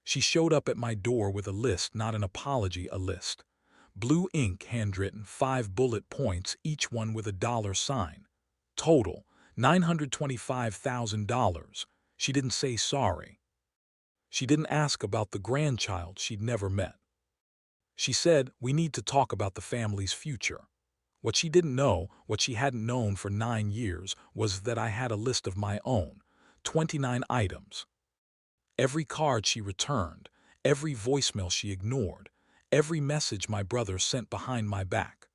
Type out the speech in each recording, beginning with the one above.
She showed up at my door with a list, not an apology, a list. Blue ink, handwritten, 5 bullet points, each one with a dollar sign. Total, $925,000. She didn't say sorry. She didn't ask about the grandchild she'd never met. She said, we need to talk about the family's future. What she didn't know, what she hadn't known for 9 years, was that I had a list of my own, 29 items. Every card she returned, every voicemail she ignored, every message my brother sent behind my back.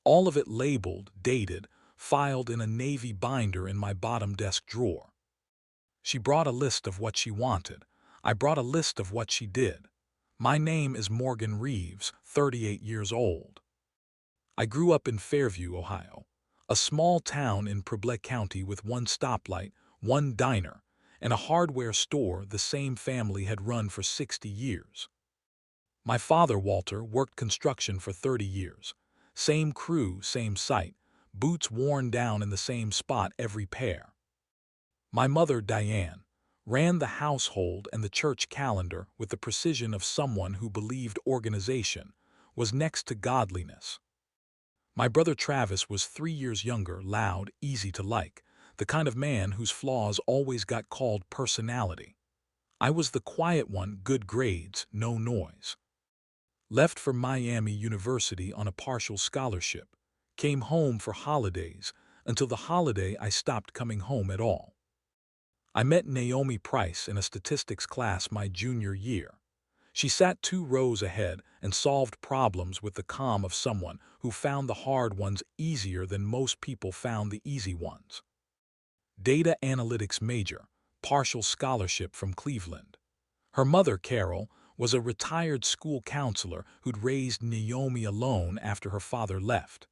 All of it labeled, dated, filed in a navy binder in my bottom desk drawer. She brought a list of what she wanted. I brought a list of what she did. My name is Morgan Reeves, 38 years old. I grew up in Fairview, Ohio, a small town in Preble County with one stoplight, one diner, and a hardware store the same family had run for 60 years. My father, Walter, worked construction for 30 years. Same crew, same site, boots worn down in the same spot every pair. My mother, Diane, ran the household and the church calendar with the precision of someone who believed organization was next to godliness. My brother Travis was 3 years younger, loud, easy to like, the kind of man whose flaws always got called personality. I was the quiet one, good grades, no noise. Left for Miami University on a partial scholarship. Came home for holidays. Until the holiday I stopped coming home at all. I met Naomi Price in a statistics class my junior year. She sat 2 rows ahead and solved problems with the calm of someone who found the hard ones easier than most people found the easy ones. Data analytics major, partial scholarship from Cleveland. Her mother, Carol, was a retired school counselor who'd raised Naomi alone after her father left.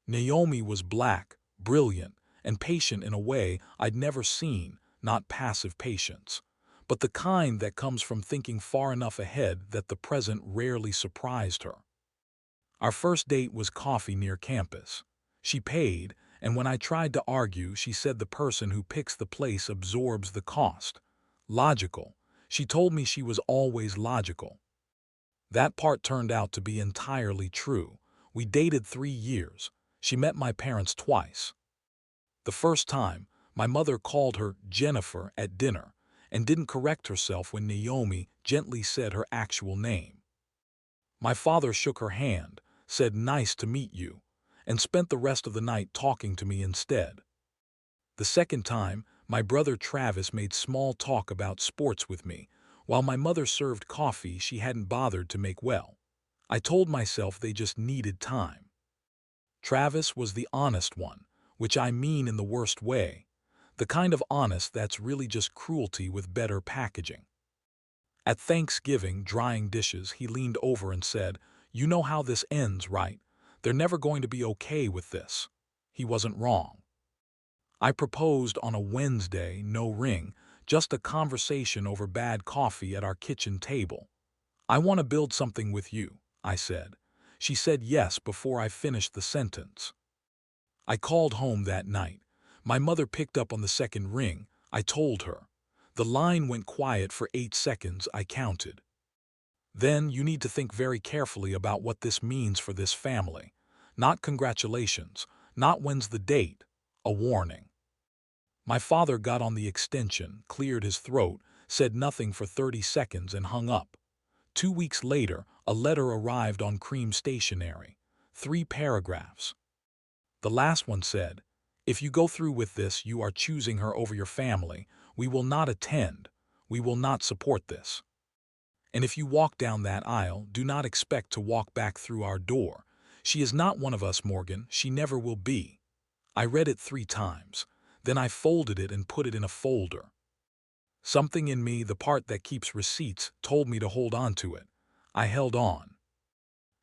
Naomi was black, brilliant, and patient in a way I'd never seen, not passive patience, but the kind that comes from thinking far enough ahead that the present rarely surprised her. Our first date was coffee near campus. She paid, and when I tried to argue, she said the person who picks the place absorbs the cost. Logical. She told me she was always logical. That part turned out to be entirely true. We dated 3 years. She met my parents twice. The first time, my mother called her Jennifer at dinner and didn't correct herself when Naomi gently said her actual name. My father shook her hand, said nice to meet you, and spent the rest of the night talking to me instead. The second time, my brother Travis made small talk about sports with me, while my mother served coffee she hadn't bothered to make well. I told myself they just needed time. Travis was the honest one, which I mean in the worst way, the kind of honest that's really just cruelty with better packaging. At Thanksgiving, drying dishes, he leaned over and said, "You know how this ends, right? They're never going to be okay with this." He wasn't wrong. I proposed on a Wednesday, no ring, just a conversation over bad coffee at our kitchen table. "I want to build something with you," I said. She said yes before I finished the sentence. I called home that night. My mother picked up on the second ring. I told her. The line went quiet for 8 seconds, I counted. "Then you need to think very carefully about what this means for this family. Not congratulations, not when's the date, a warning." My father got on the extension, cleared his throat, said nothing for 30 seconds and hung up. 2 weeks later, a letter arrived on cream stationery. 3 paragraphs. The last one said, "If you go through with this, you are choosing her over your family. We will not attend. We will not support this. And if you walk down that aisle, do not expect to walk back through our door. She is not one of us, Morgan. She never will be." I read it 3 times. Then I folded it and put it in a folder. Something in me, the part that keeps receipts, told me to hold on to it. I held on.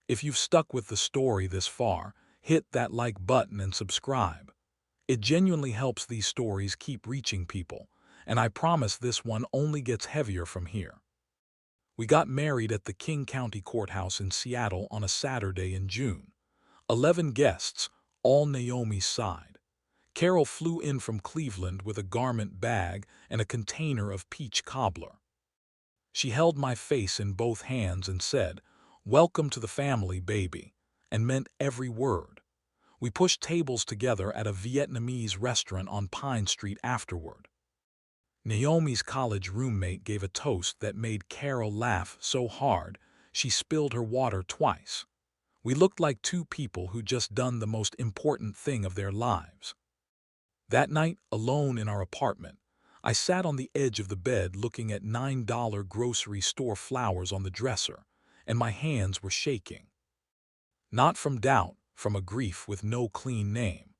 If you've stuck with the story this far, hit that like button and subscribe. It genuinely helps these stories keep reaching people, and I promise this one only gets heavier from here. We got married at the King County Courthouse in Seattle on a Saturday in June. 11 guests, all Naomi's side. Carol flew in from Cleveland with a garment bag and a container of peach cobbler. She held my face in both hands and said, "Welcome to the family, baby," and meant every word. We pushed tables together at a Vietnamese restaurant on Pine Street afterward. Naomi's college roommate gave a toast that made Carol laugh so hard she spilled her water twice. We looked like two people who just done the most important thing of their lives. That night, alone in our apartment, I sat on the edge of the bed looking at $9 grocery store flowers on the dresser, and my hands were shaking. Not from doubt, from a grief with no clean name.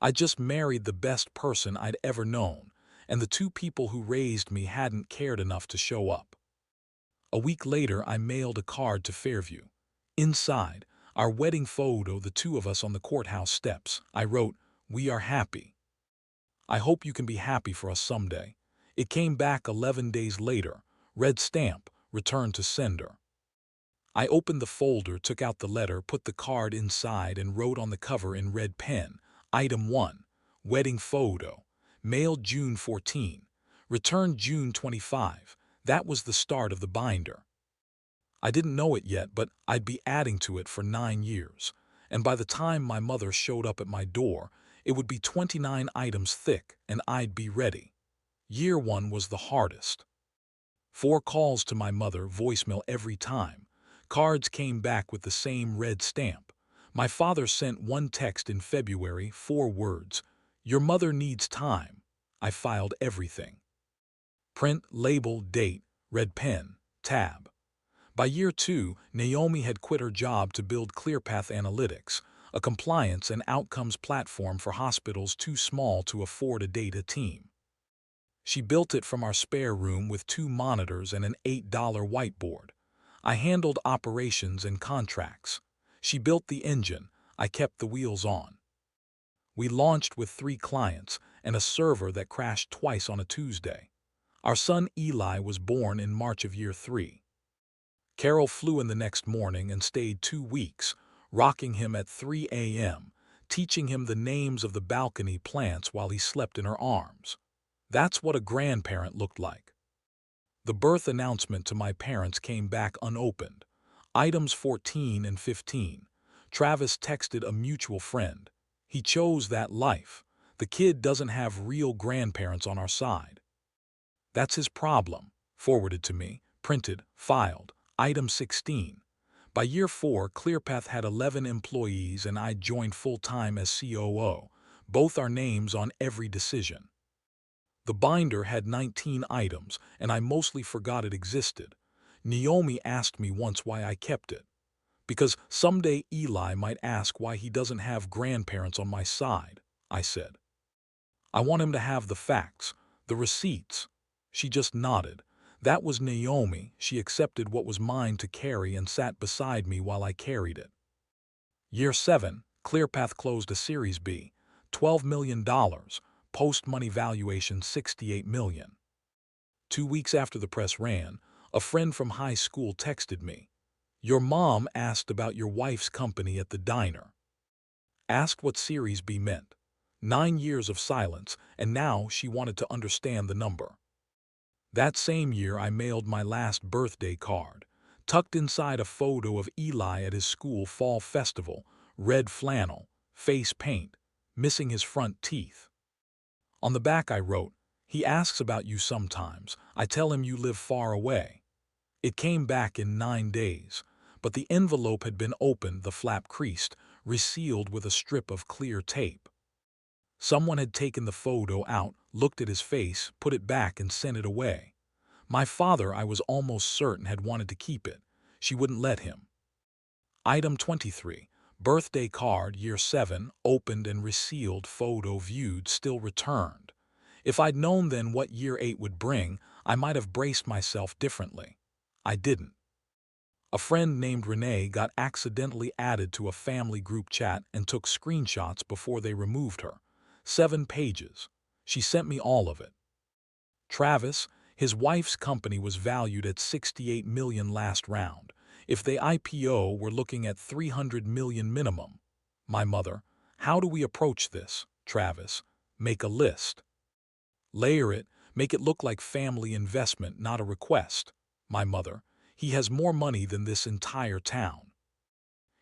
I just married the best person I'd ever known, and the two people who raised me hadn't cared enough to show up. A week later, I mailed a card to Fairview. Inside, our wedding photo, the two of us on the courthouse steps, I wrote, "We are happy. I hope you can be happy for us someday." It came back 11 days later, red stamp, returned to sender. I opened the folder, took out the letter, put the card inside, and wrote on the cover in red pen, Item 1, wedding photo, mailed June 14, returned June 25. That was the start of the binder. I didn't know it yet, but I'd be adding to it for 9 years, and by the time my mother showed up at my door, it would be 29 items thick, and I'd be ready. Year 1 was the hardest. 4 calls to my mother, voicemail every time. Cards came back with the same red stamp. My father sent one text in February, 4 words, "Your mother needs time." I filed everything. Print, label, date, red pen, tab. By year 2, Naomi had quit her job to build ClearPath Analytics, a compliance and outcomes platform for hospitals too small to afford a data team. She built it from our spare room with 2 monitors and an $8 whiteboard. I handled operations and contracts. She built the engine. I kept the wheels on. We launched with 3 clients and a server that crashed twice on a Tuesday. Our son Eli was born in March of year 3. Carol flew in the next morning and stayed 2 weeks, rocking him at 3 a.m., teaching him the names of the balcony plants while he slept in her arms. That's what a grandparent looked like. The birth announcement to my parents came back unopened. Items 14 and 15. Travis texted a mutual friend. He chose that life. The kid doesn't have real grandparents on our side. That's his problem. Forwarded to me, printed, filed. Item 16. By year 4, ClearPath had 11 employees and I joined full-time as COO, both our names on every decision. The binder had 19 items, and I mostly forgot it existed. Naomi asked me once why I kept it. "Because someday Eli might ask why he doesn't have grandparents on my side," I said. "I want him to have the facts, the receipts." She just nodded. That was Naomi. She accepted what was mine to carry and sat beside me while I carried it. Year 7, ClearPath closed a Series B, $12 million. Post-money valuation $68 million. 2 weeks after the press ran, a friend from high school texted me. "Your mom asked about your wife's company at the diner." Asked what Series B meant. 9 years of silence, and now she wanted to understand the number. That same year I mailed my last birthday card, tucked inside a photo of Eli at his school fall festival, red flannel, face paint, missing his front teeth. On the back I wrote, "He asks about you sometimes. I tell him you live far away." It came back in 9 days, but the envelope had been opened, the flap creased, resealed with a strip of clear tape. Someone had taken the photo out, looked at his face, put it back and sent it away. My father, I was almost certain, had wanted to keep it. She wouldn't let him. Item 23. Birthday card, year 7, opened and resealed, photo viewed, still returned. If I'd known then what year 8 would bring, I might have braced myself differently. I didn't. A friend named Renee got accidentally added to a family group chat and took screenshots before they removed her. 7 pages. She sent me all of it. Travis, his wife's company was valued at $68 million last round. If they IPO, we're looking at $300 million minimum. My mother, "How do we approach this?" Travis, "Make a list. Layer it, make it look like family investment, not a request." My mother. He has more money than this entire town.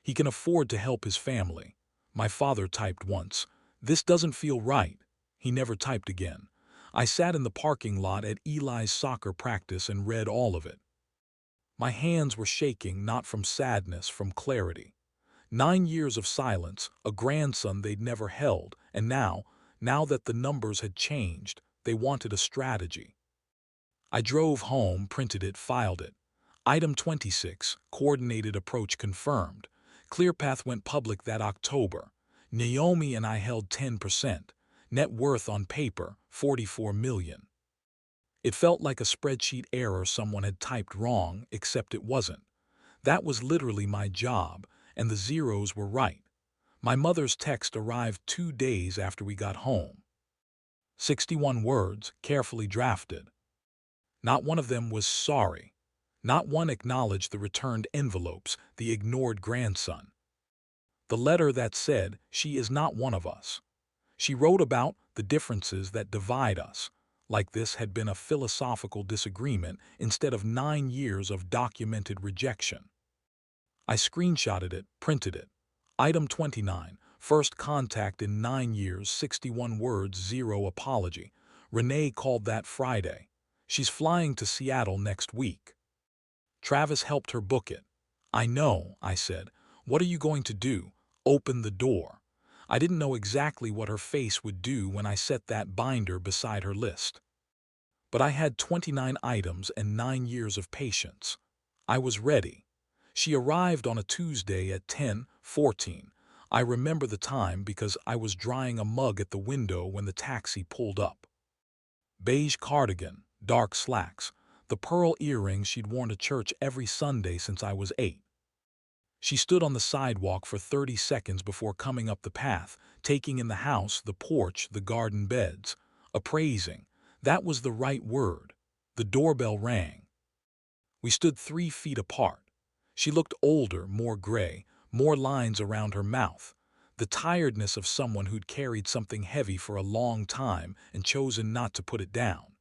He can afford to help his family. My father typed once. This doesn't feel right. He never typed again. I sat in the parking lot at Eli's soccer practice and read all of it. My hands were shaking, not from sadness, from clarity. 9 years of silence, a grandson they'd never held, and now that the numbers had changed, they wanted a strategy. I drove home, printed it, filed it. Item 26, coordinated approach confirmed. ClearPath went public that October. Naomi and I held 10%. Net worth on paper, $44 million. It felt like a spreadsheet error someone had typed wrong, except it wasn't. That was literally my job, and the zeros were right. My mother's text arrived 2 days after we got home. 61 words, carefully drafted. Not one of them was sorry. Not one acknowledged the returned envelopes, the ignored grandson. The letter that said, "She is not one of us." She wrote about the differences that divide us, like this had been a philosophical disagreement instead of 9 years of documented rejection. I screenshotted it, printed it. Item 29, first contact in 9 years, 61 words, zero apology. Renee called that Friday. She's flying to Seattle next week. Travis helped her book it. I know, I said. What are you going to do? Open the door. I didn't know exactly what her face would do when I set that binder beside her list. But I had 29 items and 9 years of patience. I was ready. She arrived on a Tuesday at 10:14. I remember the time because I was drying a mug at the window when the taxi pulled up. Beige cardigan, dark slacks, the pearl earrings she'd worn to church every Sunday since I was 8. She stood on the sidewalk for 30 seconds before coming up the path, taking in the house, the porch, the garden beds. Appraising. That was the right word. The doorbell rang. We stood 3 feet apart. She looked older, more gray, more lines around her mouth. The tiredness of someone who'd carried something heavy for a long time and chosen not to put it down.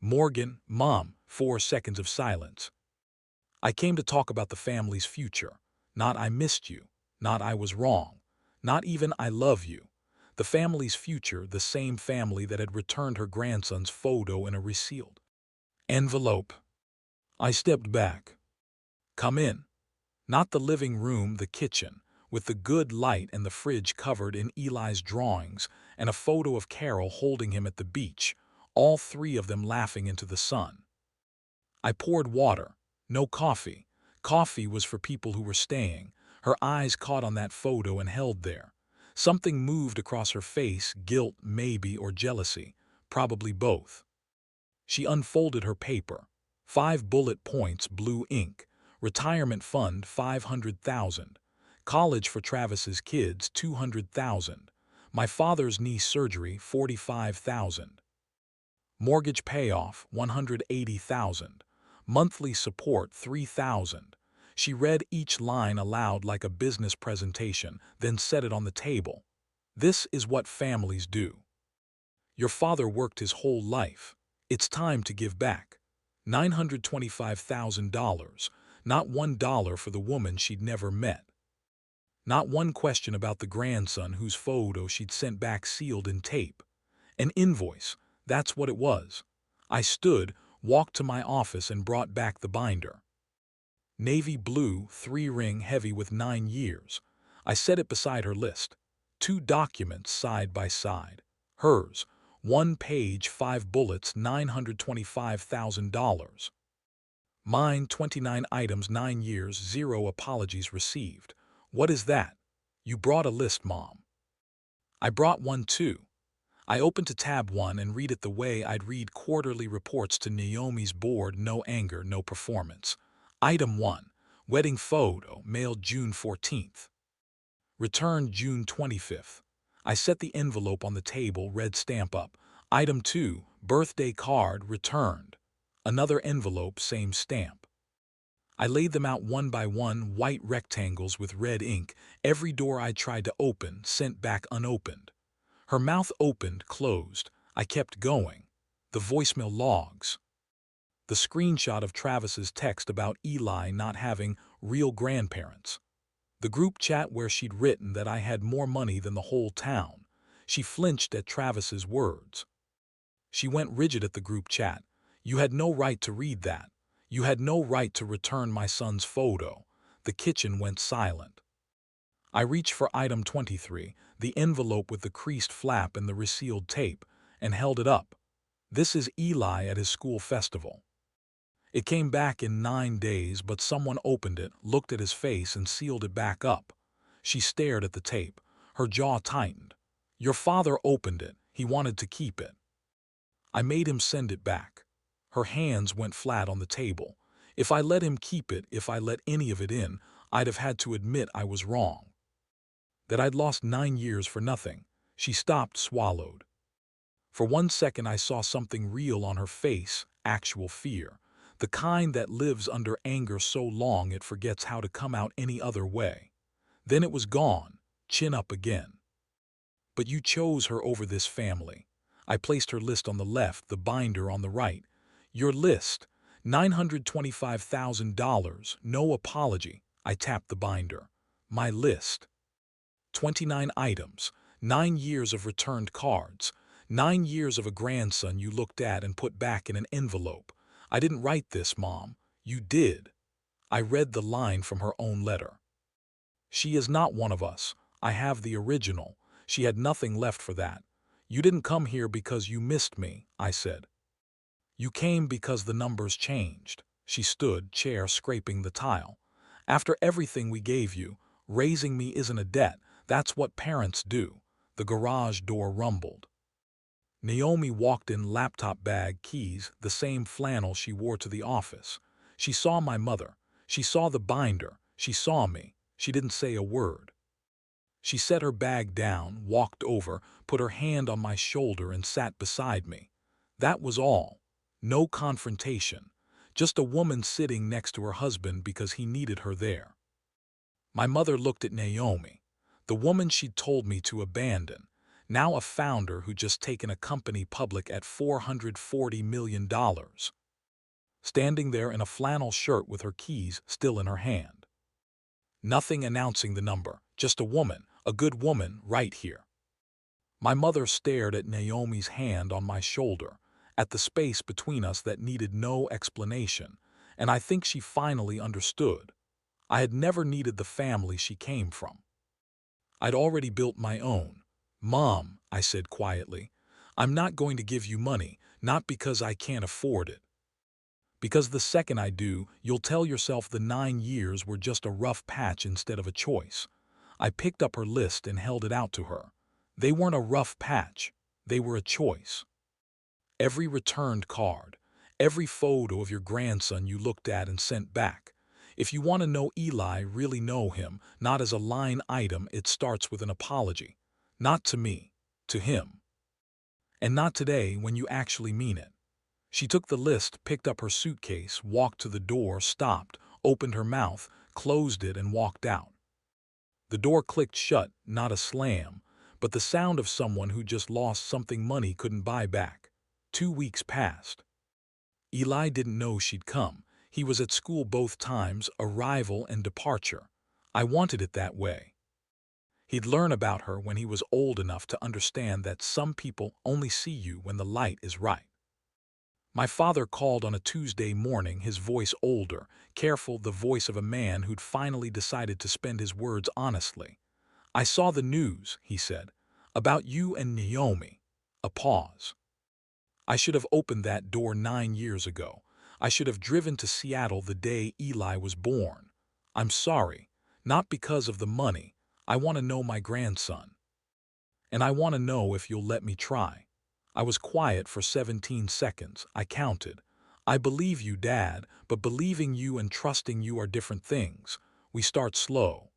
Morgan, Mom, 4 seconds of silence. I came to talk about the family's future. Not I missed you. Not I was wrong. Not even I love you. The family's future, the same family that had returned her grandson's photo in a resealed envelope. I stepped back. Come in. Not the living room, the kitchen, with the good light and the fridge covered in Eli's drawings and a photo of Carol holding him at the beach, all 3 of them laughing into the sun. I poured water. No coffee. Coffee was for people who were staying. Her eyes caught on that photo and held there. Something moved across her face, guilt, maybe, or jealousy. Probably both. She unfolded her paper. 5 bullet points, blue ink. Retirement fund, $500,000. College for Travis's kids, $200,000. My father's knee surgery, $45,000. Mortgage payoff, $180,000. Monthly support, $3,000. She read each line aloud like a business presentation, then set it on the table. This is what families do. Your father worked his whole life. It's time to give back. $925,000. Not $1 for the woman she'd never met. Not one question about the grandson whose photo she'd sent back sealed in tape. An invoice. That's what it was. I stood, walked to my office and brought back the binder. Navy blue, 3-ring, heavy with 9 years. I set it beside her list. 2 documents side by side. Hers. 1 page, 5 bullets, $925,000. Mine, 29 items, 9 years, 0 apologies received. What is that? You brought a list, Mom. I brought one too. I opened to tab 1 and read it the way I'd read quarterly reports to Naomi's board. No anger, no performance. Item 1. Wedding photo, mailed June 14th. Returned June 25th. I set the envelope on the table, red stamp up. Item 2. Birthday card, returned. Another envelope, same stamp. I laid them out one by one, white rectangles with red ink. Every door I tried to open, sent back unopened. Her mouth opened, closed. I kept going. The voicemail logs. The screenshot of Travis's text about Eli not having real grandparents. The group chat where she'd written that I had more money than the whole town. She flinched at Travis's words. She went rigid at the group chat. You had no right to read that. You had no right to return my son's photo. The kitchen went silent. I reached for item 23, the envelope with the creased flap and the resealed tape, and held it up. This is Eli at his school festival. It came back in 9 days, but someone opened it, looked at his face, and sealed it back up. She stared at the tape. Her jaw tightened. Your father opened it. He wanted to keep it. I made him send it back. Her hands went flat on the table. If I let him keep it, if I let any of it in, I'd have had to admit I was wrong. That I'd lost 9 years for nothing. She stopped, swallowed. For 1 second I saw something real on her face, actual fear. The kind that lives under anger so long it forgets how to come out any other way. Then it was gone, chin up again. But you chose her over this family. I placed her list on the left, the binder on the right. Your list, $925,000, no apology. I tapped the binder. My list. 29 items, 9 years of returned cards, 9 years of a grandson you looked at and put back in an envelope. I didn't write this, Mom. You did. I read the line from her own letter. She is not one of us. I have the original. She had nothing left for that. You didn't come here because you missed me, I said. You came because the numbers changed. She stood, chair scraping the tile. After everything we gave you, raising me isn't a debt. That's what parents do. The garage door rumbled. Naomi walked in, laptop bag, keys, the same flannel she wore to the office. She saw my mother. She saw the binder. She saw me. She didn't say a word. She set her bag down, walked over, put her hand on my shoulder and sat beside me. That was all. No confrontation. Just a woman sitting next to her husband because he needed her there. My mother looked at Naomi, the woman she'd told me to abandon, now a founder who'd just taken a company public at $440 million. Standing there in a flannel shirt with her keys still in her hand. Nothing announcing the number, just a woman, a good woman, right here. My mother stared at Naomi's hand on my shoulder, at the space between us that needed no explanation, and I think she finally understood. I had never needed the family she came from. I'd already built my own. Mom, I said quietly, I'm not going to give you money, not because I can't afford it. Because the second I do, you'll tell yourself the 9 years were just a rough patch instead of a choice. I picked up her list and held it out to her. They weren't a rough patch. They were a choice. Every returned card, every photo of your grandson you looked at and sent back. If you want to know Eli, really know him, not as a line item, it starts with an apology. Not to me, to him. And not today when you actually mean it. She took the list, picked up her suitcase, walked to the door, stopped, opened her mouth, closed it, and walked out. The door clicked shut, not a slam, but the sound of someone who just lost something money couldn't buy back. 2 weeks passed. Eli didn't know she'd come. He was at school both times, arrival and departure. I wanted it that way. He'd learn about her when he was old enough to understand that some people only see you when the light is right. My father called on a Tuesday morning, his voice older, careful, the voice of a man who'd finally decided to spend his words honestly. I saw the news, he said, about you and Naomi. A pause. I should have opened that door 9 years ago. I should have driven to Seattle the day Eli was born. I'm sorry, not because of the money. I want to know my grandson. And I want to know if you'll let me try. I was quiet for 17 seconds. I counted. I believe you, Dad, but believing you and trusting you are different things. We start slow.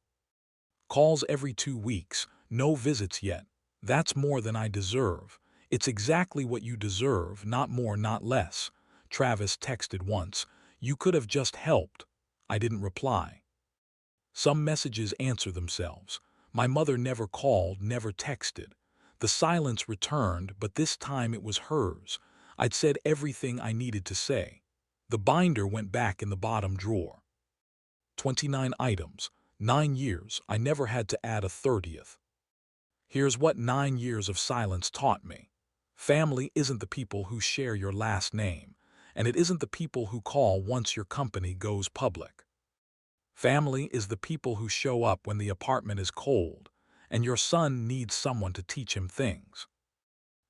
Calls every 2 weeks, no visits yet. That's more than I deserve. It's exactly what you deserve, not more, not less. Travis texted once. You could have just helped. I didn't reply. Some messages answer themselves. My mother never called, never texted. The silence returned, but this time it was hers. I'd said everything I needed to say. The binder went back in the bottom drawer. 29 items, 9 years, I never had to add a 30th. Here's what 9 years of silence taught me. Family isn't the people who share your last name, and it isn't the people who call once your company goes public. Family is the people who show up when the apartment is cold, and your son needs someone to teach him things.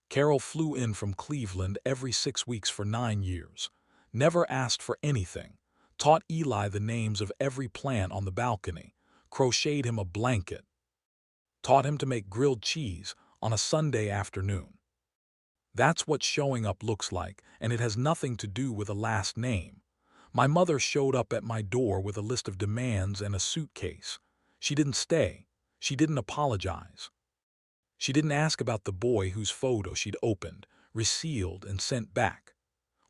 Carol flew in from Cleveland every 6 weeks for 9 years, never asked for anything, taught Eli the names of every plant on the balcony, crocheted him a blanket, taught him to make grilled cheese on a Sunday afternoon. That's what showing up looks like, and it has nothing to do with a last name. My mother showed up at my door with a list of demands and a suitcase. She didn't stay. She didn't apologize. She didn't ask about the boy whose photo she'd opened, resealed, and sent back.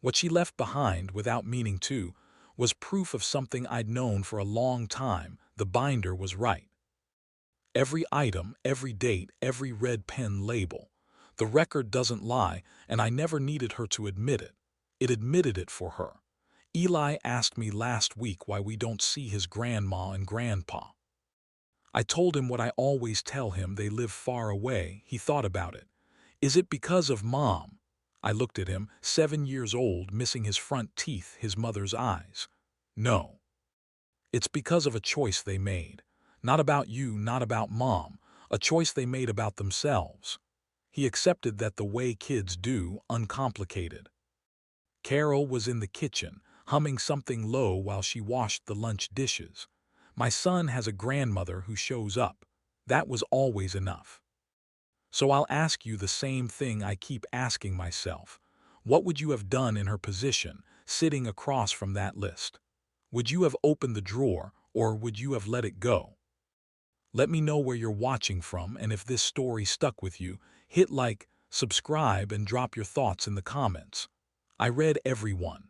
What she left behind, without meaning to, was proof of something I'd known for a long time. The binder was right. Every item, every date, every red pen label. The record doesn't lie, and I never needed her to admit it. It admitted it for her. Eli asked me last week why we don't see his grandma and grandpa. I told him what I always tell him: they live far away. He thought about it. Is it because of Mom? I looked at him, 7 years old, missing his front teeth, his mother's eyes. No. It's because of a choice they made. Not about you, not about Mom. A choice they made about themselves. He accepted that the way kids do, uncomplicated. Carol was in the kitchen, humming something low while she washed the lunch dishes. My son has a grandmother who shows up. That was always enough. So I'll ask you the same thing I keep asking myself. What would you have done in her position, sitting across from that list? Would you have opened the drawer, or would you have let it go? Let me know where you're watching from, and if this story stuck with you, hit like, subscribe, and drop your thoughts in the comments. I read every one.